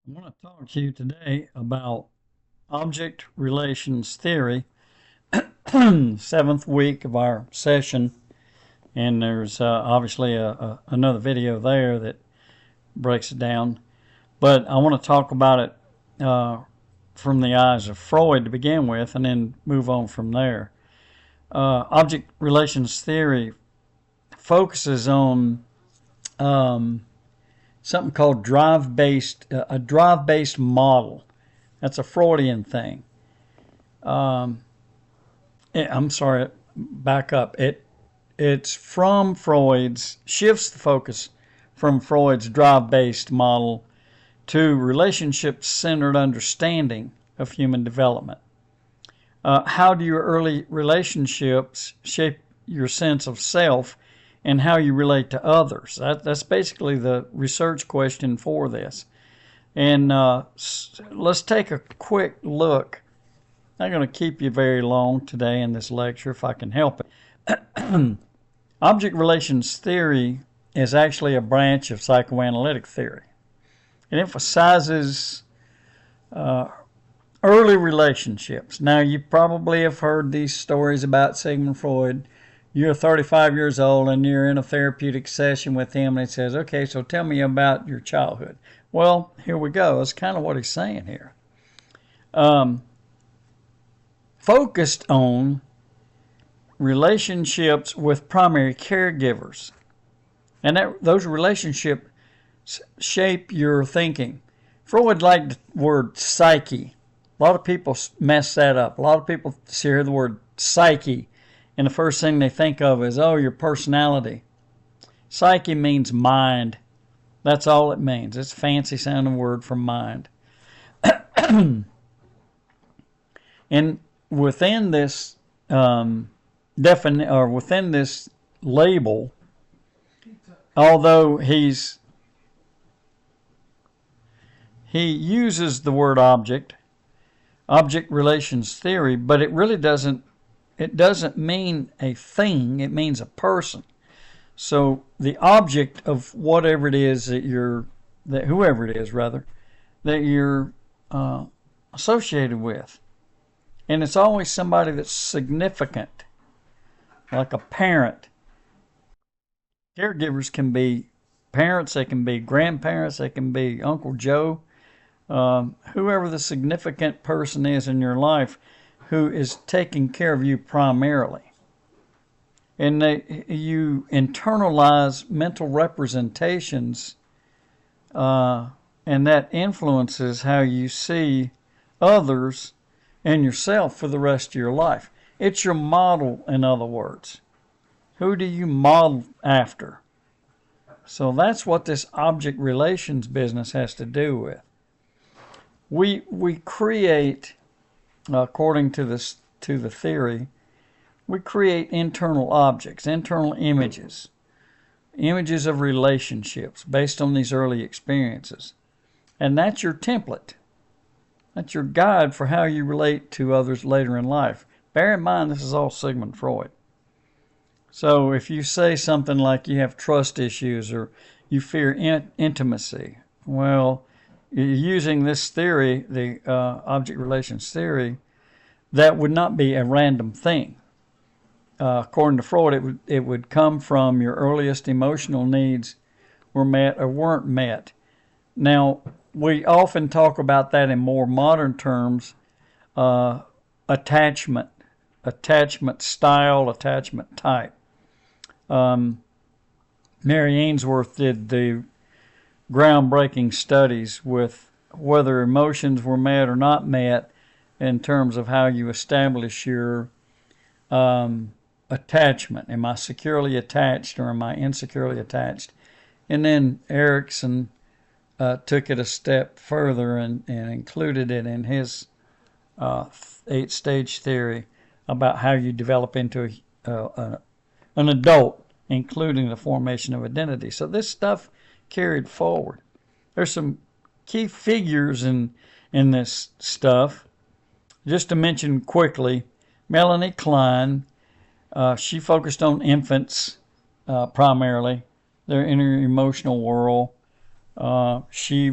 I want to talk to you today about object relations theory, seventh week of our session. And there's obviously another video there that breaks it down. But I want to talk about it from the eyes of Freud to begin with and then move on from there. Object relations theory focuses on something called a drive-based model. That's a Freudian thing. I'm sorry, back up. It's from shifts the focus from Freud's drive-based model to relationship-centered understanding of human development. How do your early relationships shape your sense of self and how you relate to others? That's basically the research question for this. And let's take a quick look. I'm not going to keep you very long today in this lecture if I can help it. Object relations theory is actually a branch of psychoanalytic theory. It emphasizes early relationships. Now, you probably have heard these stories about Sigmund Freud. You're 35 years old and you're in a therapeutic session with him, and he says, okay, so tell me about your childhood. Well, here we go. That's kind of what he's saying here. Focused on relationships with primary caregivers. And those relationships shape your thinking. Freud liked the word psyche. A lot of people mess that up. A lot of people hear the word psyche, and the first thing they think of is, oh, your personality. Psyche means mind. That's all it means. It's a fancy sounding word for mind. And within this within this label, although he uses the word object relations theory, but it really doesn't mean a thing, it means a person. So the object of whatever it is that whoever it is rather, that you're associated with. And it's always somebody that's significant, like a parent. Caregivers can be parents, they can be grandparents, they can be Uncle Joe, whoever the significant person is in your life who is taking care of you primarily. And you internalize mental representations, and that influences how you see others and yourself for the rest of your life. It's your model, in other words. Who do you model after? So that's what this object relations business has to do with. We create, according to the theory, we create internal objects, internal images of relationships based on these early experiences. And that's your template. That's your guide for how you relate to others later in life. Bear in mind, this is all Sigmund Freud. So if you say something like you have trust issues or you fear intimacy, well, using this theory, the object relations theory, that would not be a random thing. According to Freud, it would come from your earliest emotional needs were met or weren't met. Now, we often talk about that in more modern terms, attachment style, attachment type. Mary Ainsworth did the groundbreaking studies with whether emotions were met or not met in terms of how you establish your attachment. Am I securely attached or am I insecurely attached? And then Erickson took it a step further and included it in his 8-stage theory about how you develop into an adult, including the formation of identity. So this stuff carried forward. There's some key figures in this stuff. Just to mention quickly, Melanie Klein, she focused on infants primarily, their inner emotional world. She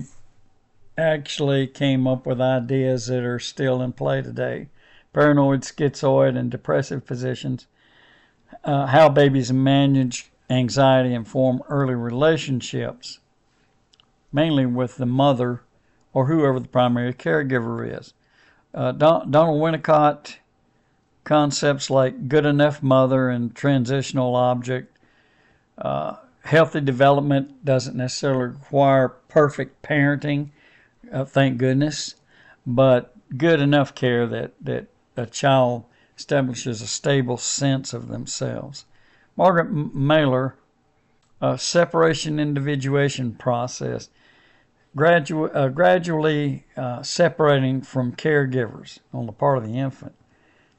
actually came up with ideas that are still in play today. Paranoid, schizoid, and depressive positions. How babies manage anxiety and form early relationships, mainly with the mother or whoever the primary caregiver is. Donald Winnicott, concepts like good enough mother and transitional object. Healthy development doesn't necessarily require perfect parenting, thank goodness, but good enough care that a child establishes a stable sense of themselves. Margaret Mailer, separation individuation process, gradually separating from caregivers on the part of the infant,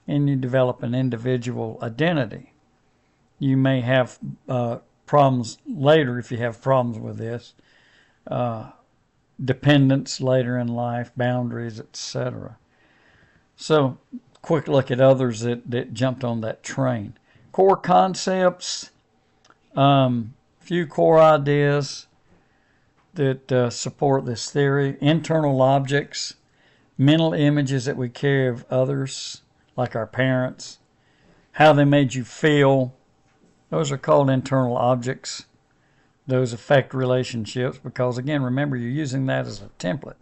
and you develop an individual identity. You may have problems later if you have problems with this, dependence later in life, boundaries, etc. So, quick look at others that jumped on that train. Core concepts, few core ideas that support this theory. Internal objects, mental images that we carry of others, like our parents, how they made you feel. Those are called internal objects. Those affect relationships because, again, remember, you're using that as a template.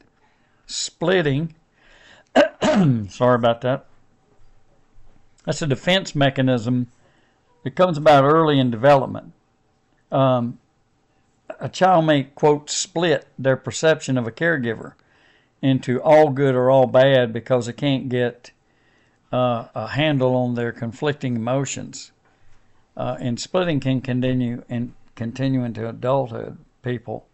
Splitting, sorry about that. That's a defense mechanism that comes about early in development. A child may, quote, split their perception of a caregiver into all good or all bad because they can't get a handle on their conflicting emotions. And splitting can continue into adulthood. People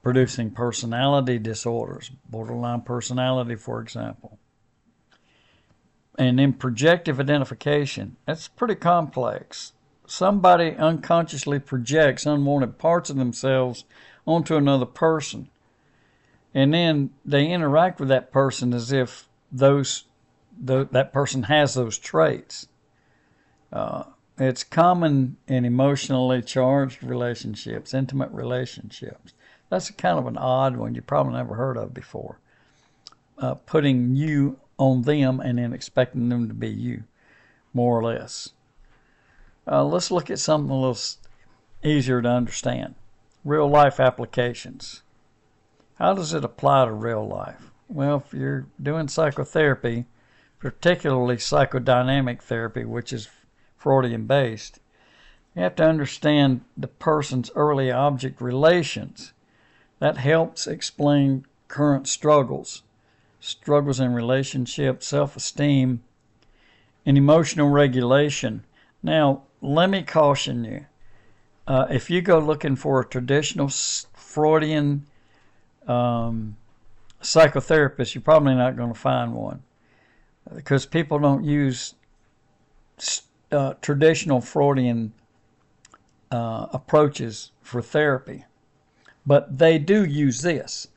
producing personality disorders, borderline personality, for example. And then projective identification. That's pretty complex. Somebody unconsciously projects unwanted parts of themselves onto another person. And then they interact with that person as if that person has those traits. It's common in emotionally charged relationships, intimate relationships. That's kind of an odd one you probably never heard of before. Putting you on them and then expecting them to be you, more or less. Let's look at something a little easier to understand. Real life applications. How does it apply to real life? Well, if you're doing psychotherapy, particularly psychodynamic therapy, which is Freudian based, you have to understand the person's early object relations. That helps explain current struggles in relationships, self-esteem, and emotional regulation. Now, let me caution you. If you go looking for a traditional Freudian psychotherapist, you're probably not going to find one because people don't use traditional Freudian approaches for therapy. But they do use this.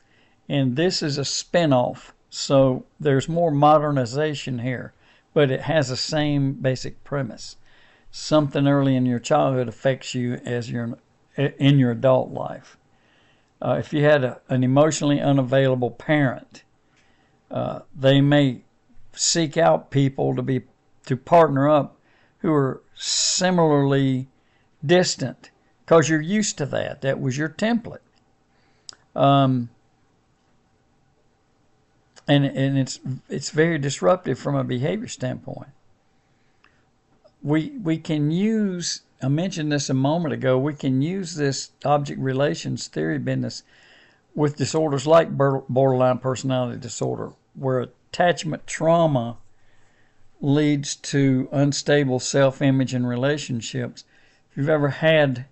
And this is a spin-off. So there's more modernization here. But it has the same basic premise. Something early in your childhood affects you as in your adult life. If you had an emotionally unavailable parent, they may seek out people to partner up who are similarly distant because you're used to that. That was your template. And it's very disruptive from a behavior standpoint. We can use, I mentioned this a moment ago, we can use this object relations theory business with disorders like borderline personality disorder, where attachment trauma leads to unstable self-image and relationships. If you've ever had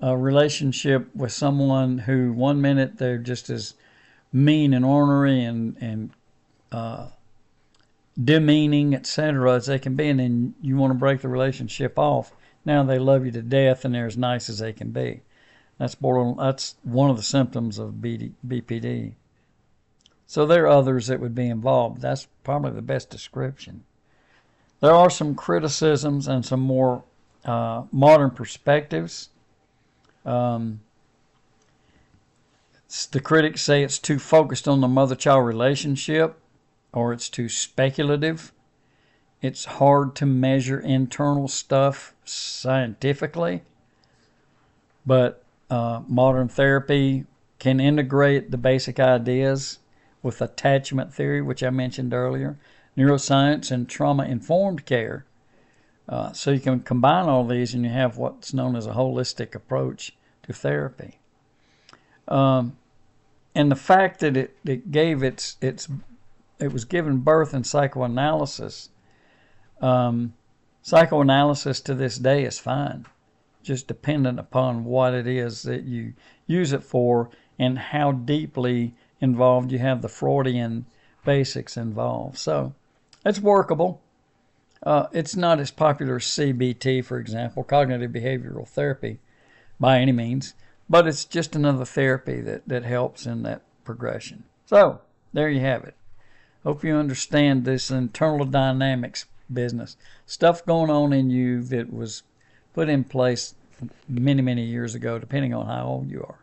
a relationship with someone who 1 minute they're just as mean and ornery and demeaning, etc., as they can be, and then you want to break the relationship off. Now they love you to death and they're as nice as they can be. That's one of the symptoms of BPD. So there are others that would be involved. That's probably the best description. There are some criticisms and some more modern perspectives. The critics say it's too focused on the mother-child relationship, or it's too speculative. It's hard to measure internal stuff scientifically, but modern therapy can integrate the basic ideas with attachment theory, which I mentioned earlier, neuroscience, and trauma-informed care. So you can combine all these and you have what's known as a holistic approach to therapy. And the fact that it was given birth in psychoanalysis. Psychoanalysis to this day is fine, just dependent upon what it is that you use it for and how deeply involved you have the Freudian basics involved. So it's workable. It's not as popular as CBT, for example, cognitive behavioral therapy, by any means, but it's just another therapy that helps in that progression. So there you have it. Hope you understand this internal dynamics business. Stuff going on in you that was put in place many, many years ago, depending on how old you are.